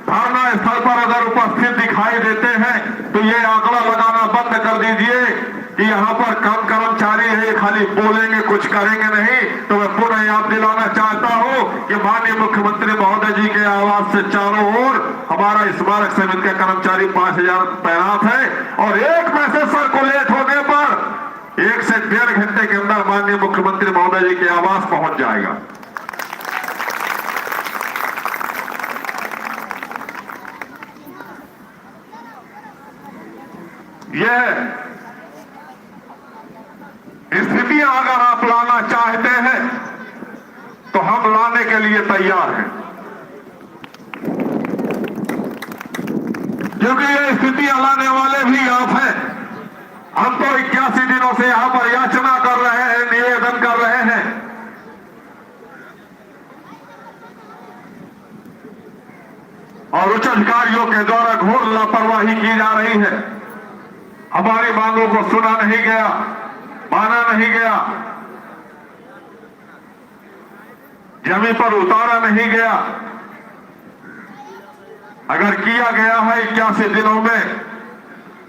धरना स्थल पर अगर उपस्थित दिखाई देते हैं तो ये आंकड़ा लगाना बंद कर दीजिए कि यहाँ पर कम कर्मचारी है, खाली बोलेंगे कुछ करेंगे नहीं। तो मैं पुनः याद दिलाना चाहता हूँ कि माननीय मुख्यमंत्री महोदय जी के आवास से चारों ओर हमारा स्मारक समिति का कर्मचारी 5000 तैनात है और एक मैसेज सर्कुलेट होने पर 1 से 1.5 घंटे के अंदर माननीय मुख्यमंत्री महोदय जी के आवास पहुंच जाएगा। यह स्थितियां अगर आप लाना चाहते हैं तो हम लाने के लिए तैयार हैं, क्योंकि ये स्थितियां लाने वाले भी आप हैं। हम तो 81 दिनों से यहां पर याचना कर रहे हैं, निवेदन कर रहे हैं। और उच्च अधिकारियों के द्वारा घोर लापरवाही की जा रही है। हमारी मांगों को सुना नहीं गया, माना नहीं गया, जमीन पर उतारा नहीं गया। अगर किया गया है 81 दिनों में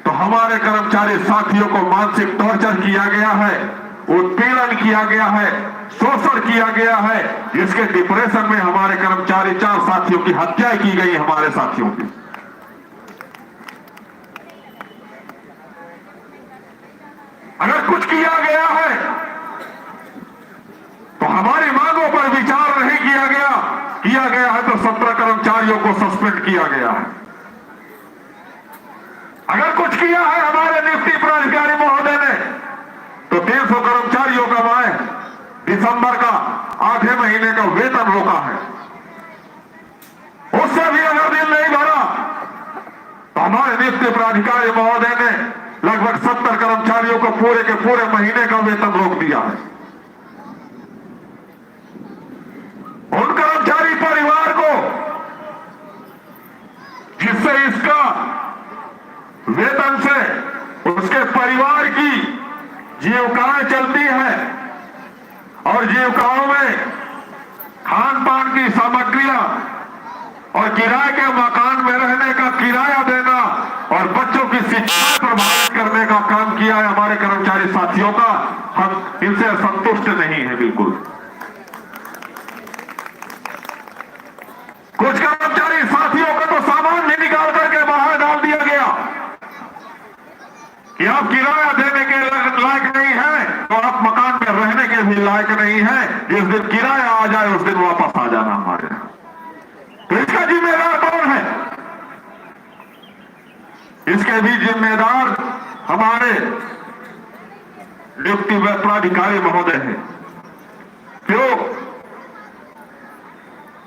तो हमारे कर्मचारी साथियों को मानसिक टॉर्चर किया गया है, उत्पीड़न किया गया है, शोषण किया गया है, जिसके डिप्रेशन में हमारे कर्मचारी 4 साथियों की हत्या की गई, हमारे साथियों की। अगर कुछ किया गया है तो हमारी मांगों पर विचार नहीं किया गया। किया गया है तो 17 कर्मचारियों को सस्पेंड किया गया है। अगर कुछ किया है हमारे नियुक्ति प्राधिकारी महोदय ने तो 300 कर्मचारियों का माए दिसंबर का 8वें महीने का वेतन रोका है। उससे भी अगर दिन नहीं भरा तो हमारे नियुक्ति प्राधिकारी महोदय ने लगभग 70 कर्मचारियों को पूरे के पूरे महीने का वेतन रोक दिया है। उन कर्मचारी परिवार को जिससे इसका वेतन से उसके परिवार की जीविकाएं चलती है और जीविकाओं में खान पान की सामग्रियां और किराए के मकान में रहने का किराया देना और बच्चों की शिक्षा प्रभावित करने का काम किया है हमारे कर्मचारी साथियों का। हम इनसे संतुष्ट नहीं है बिल्कुल। कुछ कर्मचारी साथियों का तो सामान भी निकाल करके बाहर डाल दिया गया कि आप किराया देने के लायक नहीं है तो आप मकान में रहने के भी लायक नहीं है। जिस दिन किराया आ जाए उस दिन वापस आ जाना हमारे। तो इसका जिम्मेदार कौन है? इसके भी जिम्मेदार हमारे नियुक्ति प्राधिकारी महोदय हैं।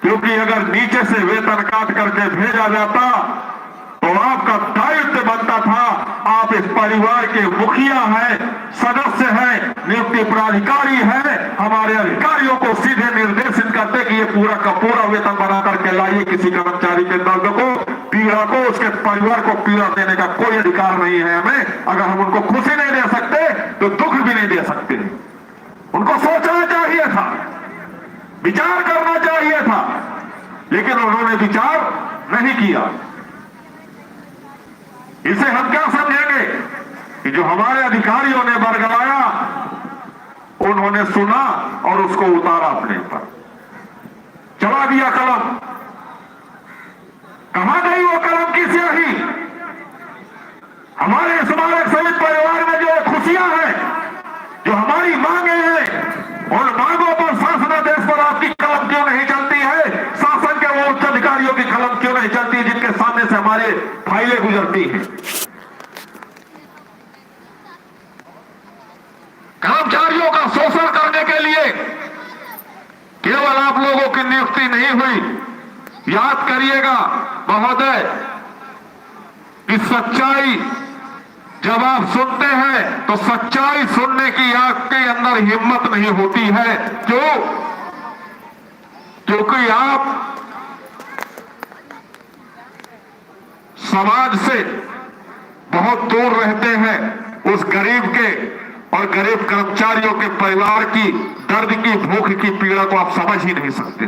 क्योंकि अगर नीचे से वेतन काट करके भेजा जाता तो आपका दायित्व बनता था, आप इस परिवार के मुखिया हैं, सदस्य हैं, नियुक्ति प्राधिकारी हैं, हमारे अधिकारियों को सीधे निर्देशित करते कि ये पूरा का पूरा वेतन बना करके लाइए। किसी कर्मचारी के दर्द को, पीड़ा को, उसके परिवार को पीड़ा देने का कोई अधिकार नहीं है हमें। अगर हम उनको खुशी नहीं दे सकते तो दुख भी नहीं दे सकते। उनको सोचना चाहिए था, विचार करना चाहिए था, लेकिन उन्होंने विचार नहीं किया। इसे हम क्या समझेंगे कि जो हमारे अधिकारियों ने बरगलाया उन्होंने सुना और उसको उतारा अपने पर, चला दिया कलम। कहां गई वो कलम की स्याही? हमारे स्मारक समिति परिवार में जो खुशियां हैं, जो हमारी मांगे हैं, उन मांगों पर शासनादेश पर आपकी कलम क्यों नहीं चलती है? शासन के वो उच्च अधिकारियों की कलम क्यों नहीं चलती जिनके सामने से हमारे फाइलें गुजरती हैं? कर्मचारियों का शोषण करने के लिए केवल आप लोगों की नियुक्ति नहीं हुई। याद करिएगा महोदय कि सच्चाई जब आप सुनते हैं तो सच्चाई सुनने की आपके अंदर हिम्मत नहीं होती है। क्यों? क्योंकि आप समाज से बहुत दूर रहते हैं। उस गरीब के और गरीब कर्मचारियों के परिवार की दर्द की, भूख की पीड़ा को आप समझ ही नहीं सकते।